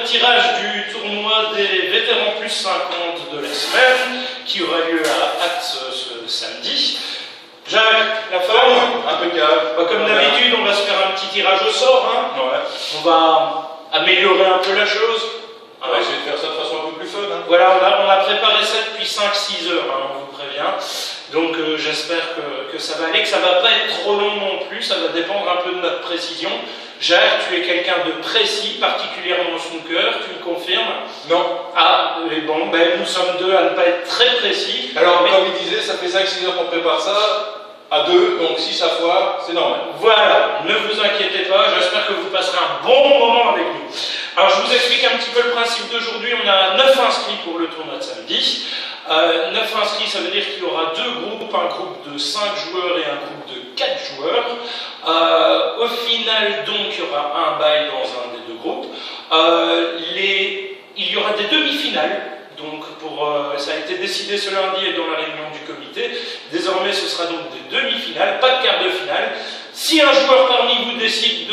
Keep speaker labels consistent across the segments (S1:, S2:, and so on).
S1: le tirage du tournoi des vétérans plus 50 de la semaine, qui aura lieu à Ath ce samedi. Jacques, la forme?
S2: Impeccable.
S1: Comme d'habitude, on va se faire un petit tirage au sort. Hein.
S2: Ouais.
S1: On va améliorer un peu la chose.
S2: On va essayer de faire ça de façon un peu plus fun. Hein.
S1: Voilà, on a préparé ça depuis 5-6 heures, hein, on vous prévient. Donc j'espère que ça va aller, que ça ne va pas être trop long non plus, ça va dépendre un peu de notre précision. Jacques, tu es quelqu'un de précis, particulièrement snooker, tu me confirmes?
S2: Non.
S1: Ah, et bon, ben, nous sommes deux à ne pas être très précis.
S2: Alors, comme il disait, ça fait 5-6 heures qu'on prépare ça, à deux, donc 6 à fois, c'est normal.
S1: Voilà, ne vous inquiétez pas, j'espère que vous passerez un bon moment avec nous. Alors, je vous explique un petit peu le principe d'aujourd'hui. On a 9 inscrits pour le tournoi de samedi. 9 inscrits, ça veut dire qu'il y aura 2 groupes, un groupe de 5 joueurs et un groupe de 4 joueurs. Au final, donc, il y aura un bail dans un des 2 groupes. Il y aura des demi-finales. Donc, ça a été décidé ce lundi et dans la réunion du comité. Désormais, ce sera donc des demi-finales, pas de quart de finale. Si un joueur parmi vous décide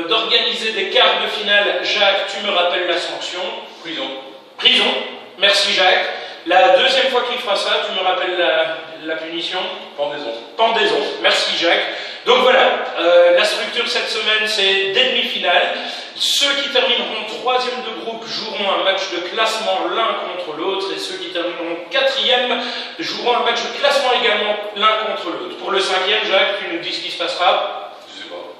S1: d'organiser des quarts de finale, Jacques, tu me rappelles la sanction.
S2: Prison.
S1: Prison. Merci Jacques. La deuxième fois qu'il fera ça, tu me rappelles la punition.
S2: Pendaison.
S1: Pendaison. Merci Jacques. Donc voilà, la structure cette semaine, c'est des demi-finales. Ceux qui termineront 3e de groupe joueront un match de classement l'un contre l'autre, et ceux qui termineront 4e joueront un match de classement également l'un contre l'autre. Pour le 5e, Jacques, tu nous dis ce qui se passera?
S2: Je sais pas.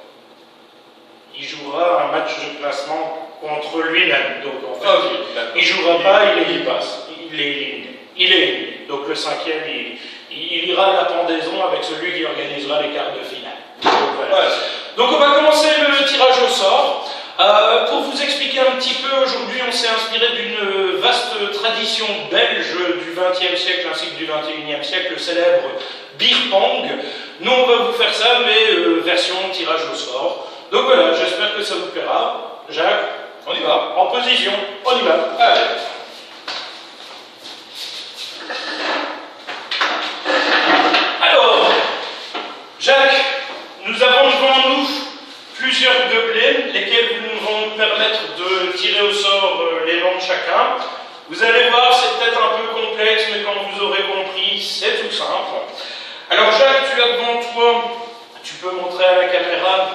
S1: Il jouera un match de classement contre lui-même. Donc en fait,
S2: Okay,
S1: il ne jouera pas, il passe. Il est éliminé. Il est éliminé. Donc le 5e, il ira à la pendaison avec celui qui organisera les quarts de finale. Donc, voilà.
S2: Ouais.
S1: Donc on va commencer le tirage au sort. Pour vous expliquer un petit peu, aujourd'hui on s'est inspiré d'une vaste tradition belge du XXe siècle ainsi que du XXIe siècle, le célèbre beer pong. Nous on va vous faire ça, mais version tirage au sort. Donc voilà, j'espère que ça vous plaira. Jacques,
S2: On y va.
S1: en position, on y va.
S2: Allez.
S1: Alors, Jacques, nous avons devant nous plusieurs gobelets, lesquels vont nous permettre de tirer au sort les noms de chacun. Vous allez voir, c'est peut-être un peu complexe, mais quand vous aurez compris, c'est tout simple. Alors Jacques, tu as devant toi, tu peux montrer à la caméra,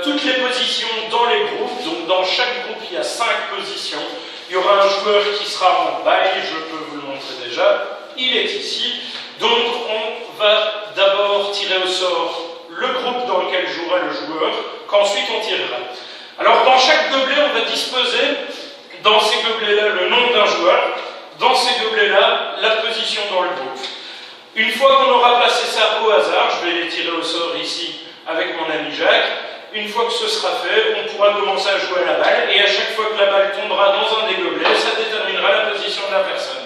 S1: toutes les positions dans les groupes. Donc dans chaque groupe, il y a 5 positions. Il y aura un joueur qui sera en bail, je peux vous le montrer déjà. Il est ici. Donc on va d'abord tirer au sort le groupe dans lequel jouera le joueur, qu'ensuite on tirera. Alors dans chaque gobelet, on va disposer dans ces gobelets-là le nom d'un joueur, dans ces gobelets-là la position dans le groupe. Une fois qu'on aura placé ça au hasard, je vais les tirer au sort ici avec mon ami Jacques. Une fois que ce sera fait, on pourra commencer à jouer à la balle, et à chaque fois que la balle tombera dans un des gobelets, ça déterminera la position de la personne.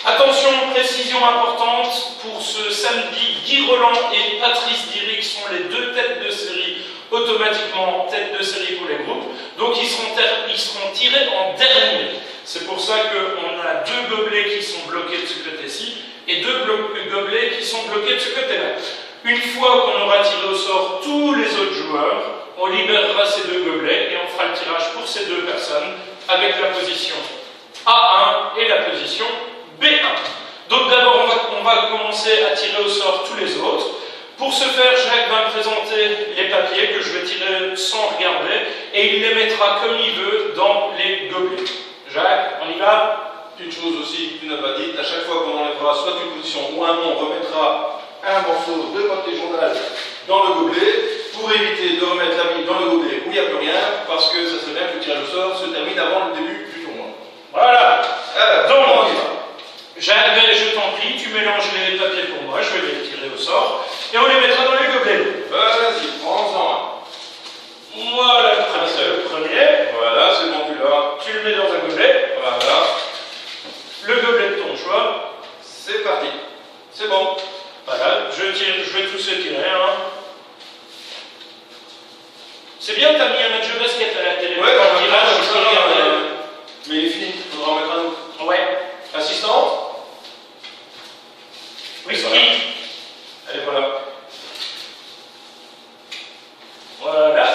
S1: Attention, précision importante, pour ce samedi, Guy Roland et Patrice Diric sont les 2 têtes de série, automatiquement tête de série pour les groupes, donc ils seront tirés en dernier. C'est pour ça qu'on a 2 gobelets qui sont bloqués de ce côté-ci, et 2 gobelets qui sont bloqués de ce côté-là. Une fois qu'on aura tiré au sort tous les autres joueurs, on libérera ces 2 gobelets, et on fera le tirage pour ces 2 personnes, avec la position A1 et la position B1. Donc d'abord, on va commencer à tirer au sort tous les autres. Pour ce faire, Jacques va me présenter les papiers que je vais tirer sans regarder, et il les mettra comme il veut dans les gobelets. Jacques, on y va?
S2: Une chose aussi que tu n'as pas dite, à chaque fois qu'on enlèvera soit une position ou un nom, on remettra un morceau de papier journal dans le gobelet, pour éviter de remettre la bille dans le gobelet où il n'y a plus rien, parce que ça serait bien que le tirage au sort se termine avant le début du tournoi.
S1: Voilà. Donc,
S2: on y va.
S1: Jacques, je t'en prie, tu mélanges les papiers pour moi, je vais les tirer au sort, et on les mettra dans les gobelets.
S2: Vas-y, prends-en un.
S1: Voilà le premier.
S2: Voilà, c'est bon, tu l'as.
S1: Tu le mets dans un gobelet.
S2: Voilà.
S1: Le gobelet de ton choix.
S2: C'est parti. C'est bon.
S1: Voilà, je vais tous les tirer. Hein. C'est bien que tu as mis un match de basket à la télé.
S2: Ouais,
S1: dans le tirage, je peux regarder.
S2: mais il est fini, il faudra en mettre un autre.
S1: Ouais.
S2: Assistante.
S1: Whisky.
S2: Voilà. Allez, voilà.
S1: Voilà.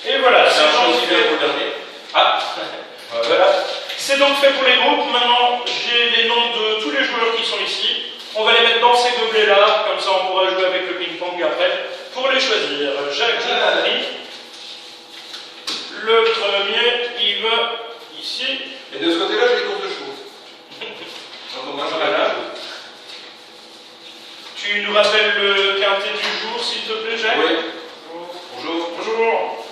S1: Et voilà,
S2: C'est
S1: c'est
S2: un
S1: donc
S2: choisi
S1: fait.
S2: pour le dernier.
S1: Ah,
S2: Voilà.
S1: voilà. C'est donc fait pour les groupes. Maintenant, j'ai les noms de tous les joueurs qui sont ici. On va les mettre dans ces gobelets-là, comme ça on pourra jouer avec le ping-pong après. Pour les choisir, Jacques, j'ai compris. Le premier, il va ici.
S2: Et de ce côté-là, j'ai des courses de chevaux. Donc, au moins, je
S1: Voilà.
S2: regarde.
S1: Tu nous rappelles le quintet du jour, s'il te plaît, Jacques?
S2: Oui. Bonjour.
S1: Bonjour.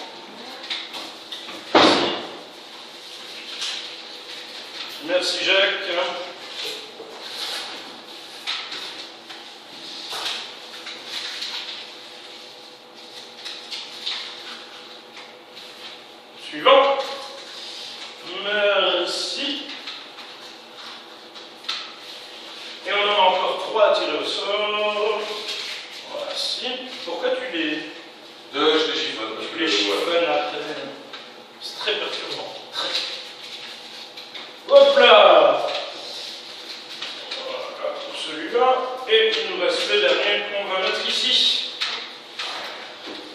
S1: Merci Jacques. Suivant. Merci. Et on en a encore 3 à tirer au sort. Voici. Pourquoi tu les
S2: Je les chiffonne.
S1: Tu les chiffonnes après? C'est très perturbant. Hop là! Voilà pour celui-là. Et il nous reste le dernier qu'on va mettre ici.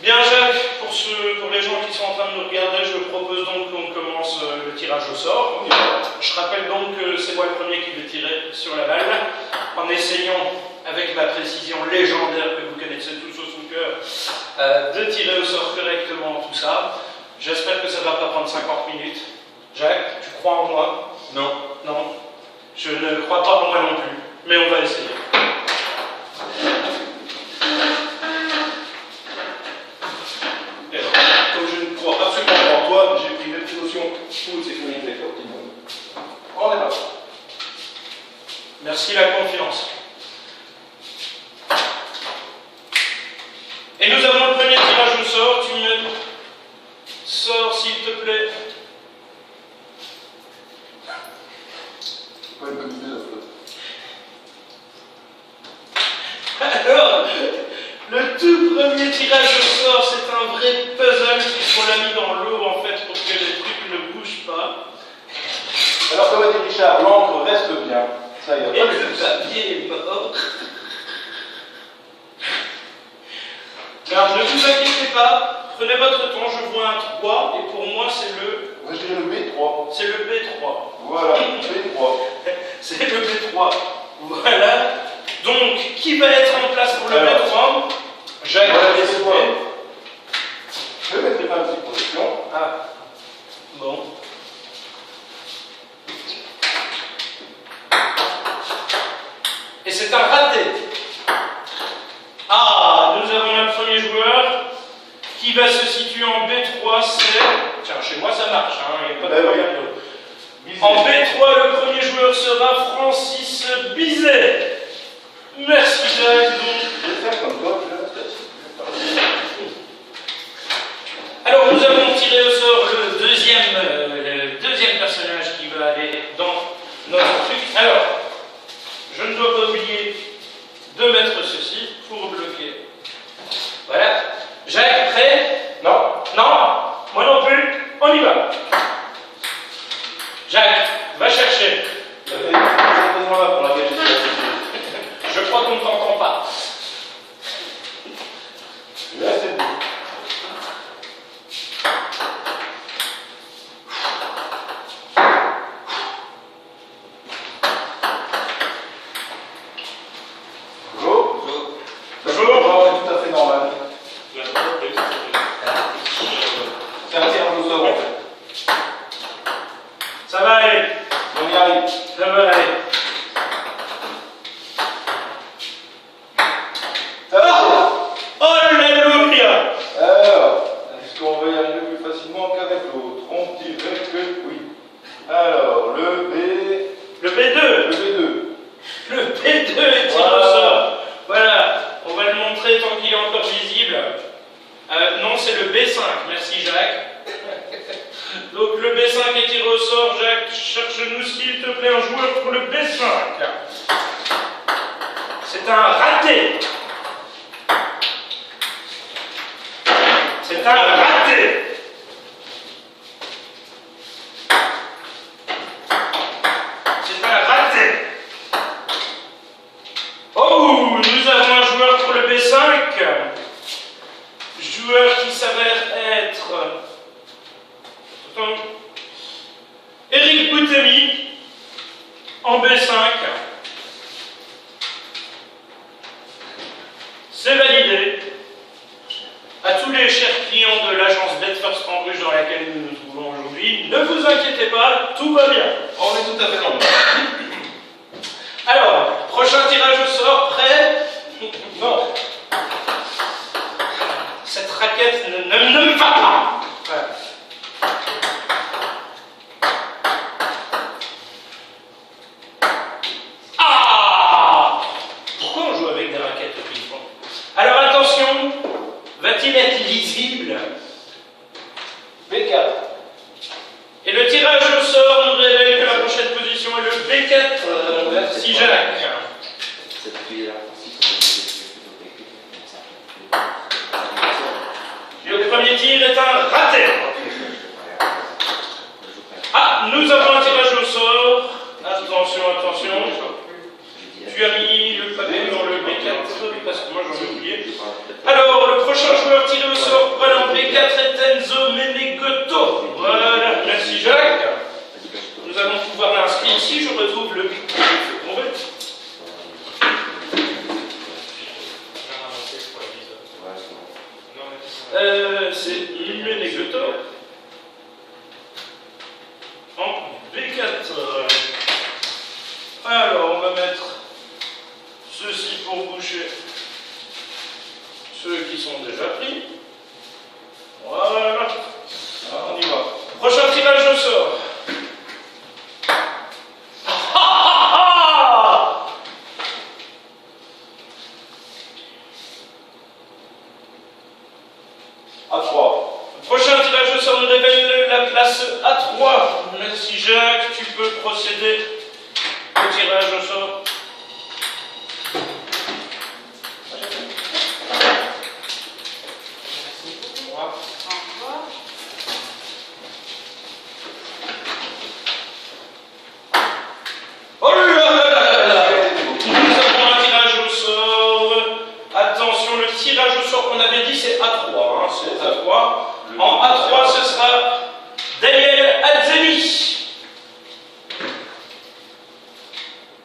S1: Bien Jacques, pour les gens qui sont en train de nous regarder, je propose donc qu'on commence le tirage au sort. Je rappelle donc que c'est moi le premier qui vais tirer sur la balle, en essayant, avec ma précision légendaire que vous connaissez tous au son cœur, de tirer au sort correctement tout ça. J'espère que ça ne va pas prendre 50 minutes. Jacques, tu crois en moi?
S2: Non.
S1: Non. Je ne crois pas en moi non plus, mais on va essayer.
S2: Et alors, comme je ne crois absolument pas en toi, j'ai pris mes précautions pour sécurité optimum. On est parti.
S1: Merci la confiance. Et nous avons le premier tirage au sort. Tu me sors, s'il te plaît.
S2: Pas une bonne idée, la flotte.
S1: Alors, le tout premier tirage au sort, c'est un vrai puzzle puisqu'on l'a mis dans l'eau en fait pour que les trucs ne bougent pas.
S2: Alors, comme a dit Richard, l'encre reste bien. Ça y est,
S1: Et
S2: pas
S1: le
S2: de soucis.
S1: papier est mort. Alors, ne vous inquiétez pas, prenez votre temps, je vois un 3 et pour moi c'est
S2: Moi, je dirais le B3.
S1: le B3.
S2: Voilà, B3.
S1: C'est le B3. Voilà. Donc, qui va être en place pour le
S2: Alors,
S1: B3? Jacques
S2: voilà,
S1: va
S2: c'est
S1: décider.
S2: quoi? Je mettrai pas une petite protection.
S1: Ah. Bon. Et c'est un raté. Ah, nous avons un premier joueur qui va se situer en B3, c'est... Tiens, chez moi ça marche, hein, il n'y a pas de
S2: Ben oui.
S1: problème. En B3, le premier joueur sera Francis Bizet. Merci Jacques. Donc.
S2: Je vais faire comme toi, je vais rester assis.
S1: Alors nous avons tiré au sort le deuxième personnage qui va aller dans notre truc. Alors, je ne dois pas oublier de mettre ceci pour bloquer. Voilà. Jacques, prêt?
S2: Non.
S1: Non? Moi non plus. On y va. Jacques, va chercher.
S2: Il y avait cette raison-là pour laquelle j'étais assis.
S1: Je crois qu'on ne t'entend pas.
S2: Je vais rester debout. Bonjour.
S1: Bonjour.
S2: C'est tout à fait normal. C'est un tirage au sort en fait.
S1: Ça va aller.
S2: On y arrive.
S1: Ça va aller.
S2: Ça va?
S1: Alléluia.
S2: Alors, est-ce qu'on va y arriver plus facilement qu'avec l'autre? On dirait que oui. Alors, le B.
S1: Le B2.
S2: Le B2.
S1: Le B2 est tiré au
S2: Voilà.
S1: sort. Voilà. On va le montrer tant qu'il est encore visible. Non, c'est le B5. Merci Jacques. Donc le B5 est tiré au sort. Jacques, cherche-nous s'il te plaît un joueur pour le B5. C'est un raté. C'est un raté. C'est un raté. Oh, nous avons un joueur pour le B5. Joueur qui s'avère être Eric Boutemi en B5. C'est validé. À tous les chers clients de l'agence Betfirst Cambridge dans laquelle nous nous trouvons aujourd'hui, ne vous inquiétez pas, tout va bien.
S2: On est tout à fait dans le
S1: Alors, prochain tirage au sort, prêt?
S2: Non.
S1: Cette raquette ne me va pas. Voilà. Ah! Pourquoi on joue avec des raquettes au ping-pong? Alors attention, va-t-il être lisible?
S2: B4.
S1: Et le tirage au sort nous révèle que la prochaine position est le B4. Si Jacques. Le premier tir est un raté. Ah, nous avons un tirage au sort. Attention, attention. Tu as mis le papier dans le B4 parce que moi j'en ai oublié. Alors, le prochain joueur tiré au sort pour aller en B4 est Enzo Menegotto. Voilà, merci Jacques. Nous allons pouvoir l'inscrire ici. Je retrouve le but. C'est Menegotto en B4. Alors, on va mettre ceci pour boucher ceux qui sont déjà pris. Voilà. Alors, on y va. Prochain tirage au sort.
S2: A3.
S1: Prochain tirage au sort nous révèle la place A3. Merci Jacques, tu peux procéder au tirage au sort. Oh là là là là! Nous avons un tirage au sort. Attention, le tirage au sort qu'on avait dit c'est A3. Hein, c'est A3. En A3, ce sera Daniel Azzani.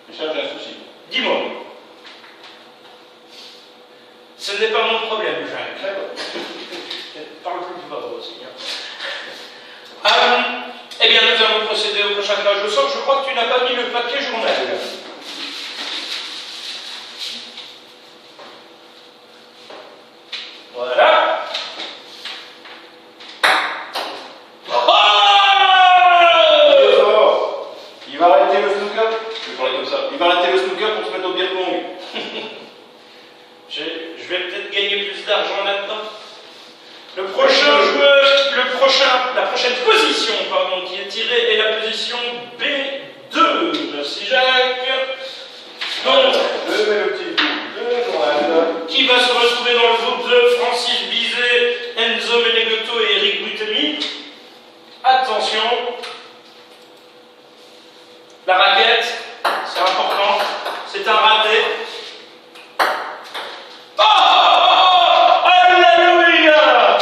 S2: Richard, j'ai un souci.
S1: Dis-moi. Ce n'est pas mon problème, Jacques. Parle plus bas aussi. Eh bien, nous allons procéder au prochain tirage au sort. Je crois que tu n'as pas mis le paquet journal. Voilà.
S2: Il va arrêter le snooker. Je vais parler comme ça. Il va arrêter le snooker pour se mettre au beer pong.
S1: Je vais peut-être gagner plus d'argent là-dedans. Le prochain joueur, la prochaine position pardon, qui est tirée est la position B2. Merci Jacques. Donc, qui va se retrouver dans le groupe de Francis Bizet, Enzo Menegotto et Eric Boutemi. Attention. La raquette, c'est important. C'est un raté. Oh! Alléluia!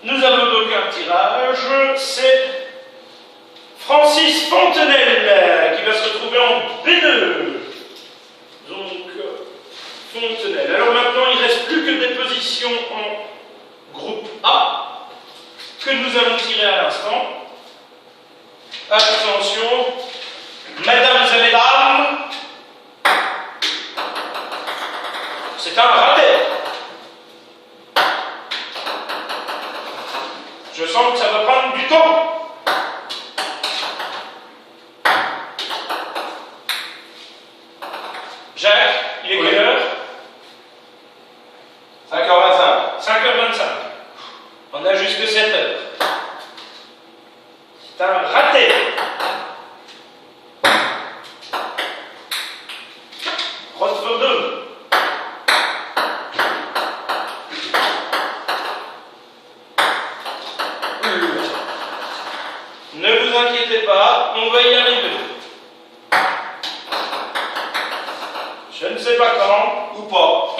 S1: Nous avons donc un tirage. C'est Francis Fontenelle qui va se retrouver en B2. Donc, Fontenelle. Alors maintenant, il ne reste plus que des positions en groupe A que nous allons tirer à l'instant. Attention, mesdames et mesdames, c'est un raté. Je sens que ça va prendre du temps. Jacques, il est quelle heure?
S2: 5h25.
S1: 5h25. On a jusque 7h. C'est un raté. Rotford 2. Ne vous inquiétez pas, on va y arriver. Je ne sais pas quand.
S2: Ou pas.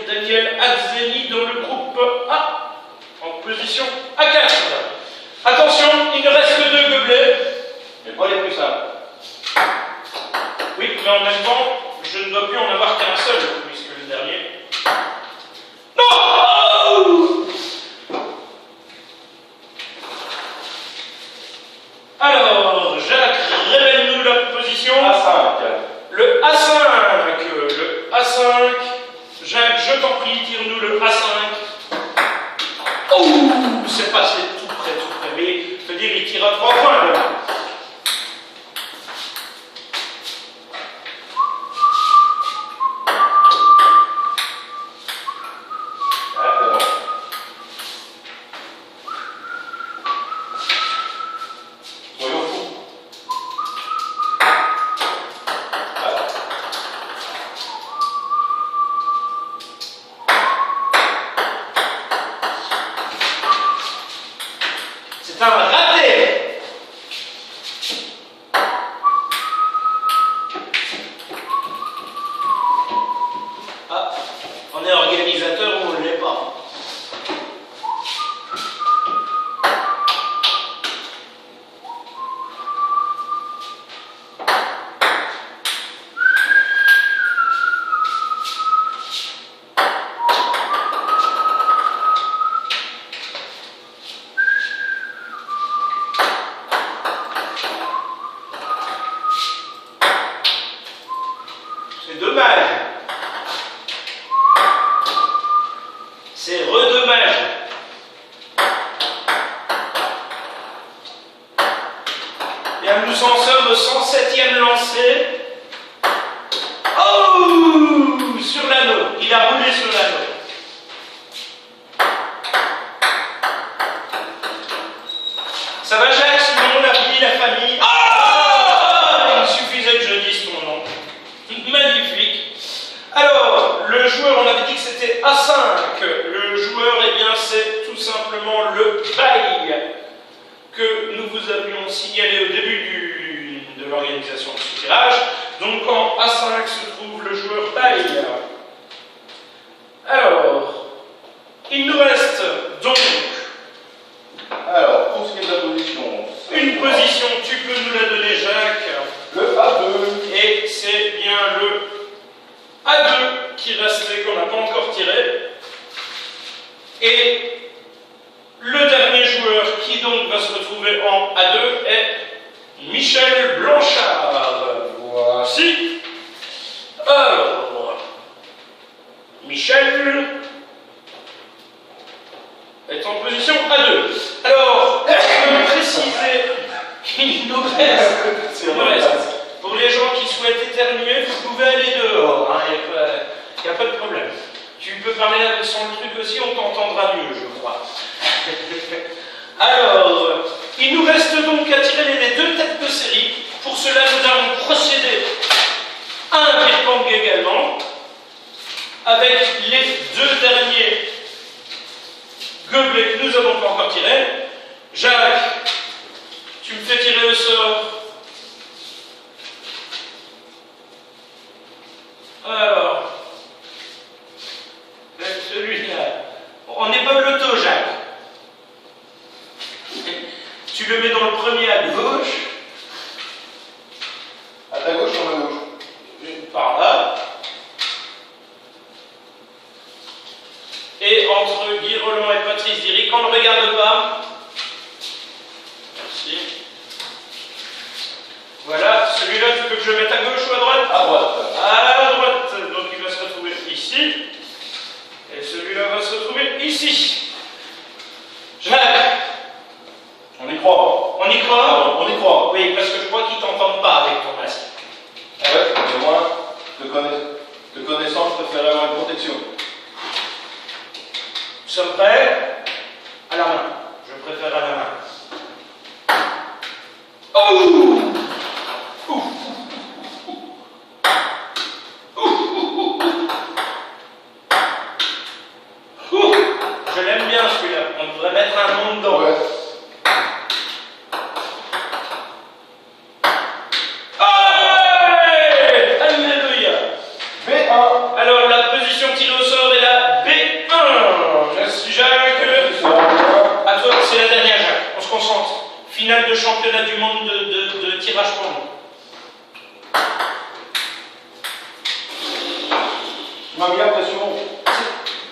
S1: Daniel Azzeni dans le groupe A, en position A4. Attention, il ne reste que 2 gobelets.
S2: Mais pas les plus simples.
S1: Oui, mais en même temps, je ne dois plus en avoir qu'un seul, puisque le dernier... Non! Alors, Jacques, révèle-nous la position.
S2: A5.
S1: Le A5. Le A5. Jacques, je t'en prie, tire-nous le A5. Oh, c'est passé tout près, mais je veux dire, il tire à 3 points là. C'est un raté. Ah, on est organisateur ou on ne l'est pas. C'est dommage. C'est redommage. Bien, nous en sommes au 107e lancé. Oh! Sur l'anneau. Il a roulé sur l'anneau. Ça va, Jacques? Sinon, la vie, la famille. Ah! Il suffisait que je dise ton nom. Magnifique. Alors, le joueur, on avait dit que c'était A5. Le joueur, eh bien, c'est tout simplement le bail que nous vous avions signalé au début de l'organisation de ce tirage. Donc, en A5 se trouve le joueur bail. Alors, il nous reste donc
S2: Alors, pour ce qui est de la position,
S1: une position, tu peux nous la donner, Jacques.
S2: le A2.
S1: Et c'est bien le A2 qui restait, qu'on n'a pas encore tiré. Et le dernier joueur qui donc va se retrouver en A2 est Michel Blanchard. Voici. Alors, Michel est en position A2. Alors, je peux préciser qu'il nous reste, pour les gens qui souhaitent éternuer, vous pouvez aller dehors, il n'y a pas de problème. Tu peux parler sans le truc aussi, on t'entendra mieux, je crois. Alors, il nous reste donc à tirer les 2 têtes de série. Pour cela, nous allons procéder à un ping-pong également, avec les 2 derniers gobelets que nous n'avons pas encore tirés. Jacques, tu me fais tirer au sort. Alors, celui-là, on n'est pas au loto, Jacques. Tu le mets dans le premier à gauche.
S2: À ta gauche ou à ma gauche?
S1: Par là. Et entre Guy Roland et Patrice Diric, on ne regarde pas. Merci. Voilà, celui-là, tu veux que je le mette à gauche ou à droite?
S2: À droite.
S1: À droite. Donc il va se retrouver ici. Et celui-là va se retrouver ici. Jacques,
S2: On y croit.
S1: on y croit?
S2: Pardon, on y croit.
S1: Oui, parce que je crois qu'ils ne t'entendent pas avec ton masque.
S2: Ah ouais, mais moi, de connaissance, je préfère avoir une protection.
S1: Nous sommes prêts? À la main. Je préfère à la main. Oh! Je l'aime bien celui-là. On devrait mettre un nom dedans.
S2: Ouais.
S1: Allez! Alléluia!
S2: B1.
S1: Alors la position tirée au sort est la finale de championnat du monde de tirage pour nous.
S2: On a mis la pression.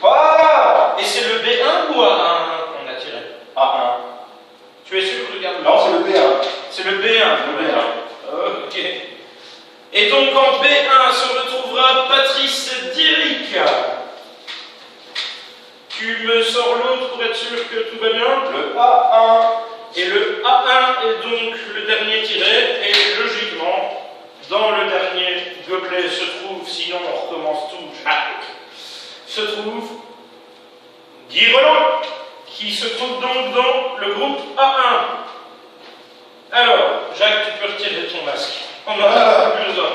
S2: Voilà.
S1: Et c'est le B1 ou A1 qu'on a tiré?
S2: A1.
S1: Tu es sûr? Regarde.
S2: Non, c'est le B1.
S1: C'est le B1.
S2: Le B1.
S1: Ok. Et donc en B1 se retrouvera Patrice Diric. Tu me sors l'autre pour être sûr que tout va bien?
S2: Le A1.
S1: Et le A1 est donc le dernier tiré, et logiquement, dans le dernier gobelet se trouve, sinon on recommence tout, Jacques, se trouve Guy Roland, qui se trouve donc dans le groupe A1. Alors, Jacques, tu peux retirer ton masque. On en a plus besoin.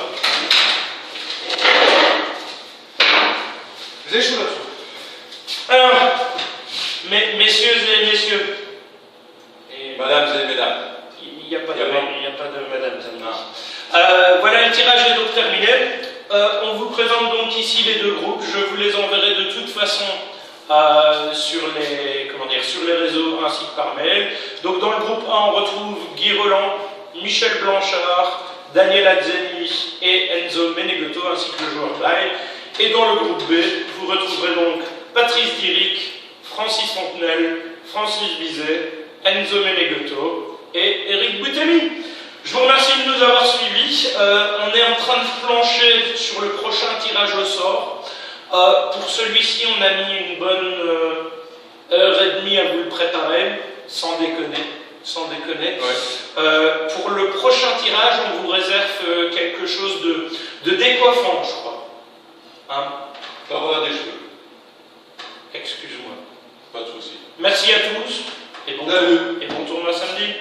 S2: Vous avez chaud là-dessous.
S1: Alors, messieurs et messieurs, et
S2: Mesdames et mesdames.
S1: il n'y a pas de madame.
S2: Non.
S1: Voilà, le tirage est donc terminé. On vous présente donc ici les deux groupes. Je vous les enverrai de toute façon sur les réseaux ainsi que par mail. Donc dans le groupe A, on retrouve Guy Roland, Michel Blanchard, Daniel Azzeni et Enzo Menegotto ainsi que le joueur Bail. Et dans le groupe B, vous retrouverez donc Patrice Diric, Francis Fontenelle, Francis Bizet, Enzo Menegotto et Eric Boutemi. Je vous remercie de nous avoir suivis. On est en train de plancher sur le prochain tirage au sort. Pour celui-ci, on a mis une bonne heure et demie à vous le préparer, sans déconner.
S2: Ouais.
S1: Pour le prochain tirage, on vous réserve quelque chose de décoiffant, je crois. Hein?
S2: Ça on a des cheveux.
S1: Excuse-moi.
S2: Pas de soucis.
S1: Merci à tous et bon tournoi samedi.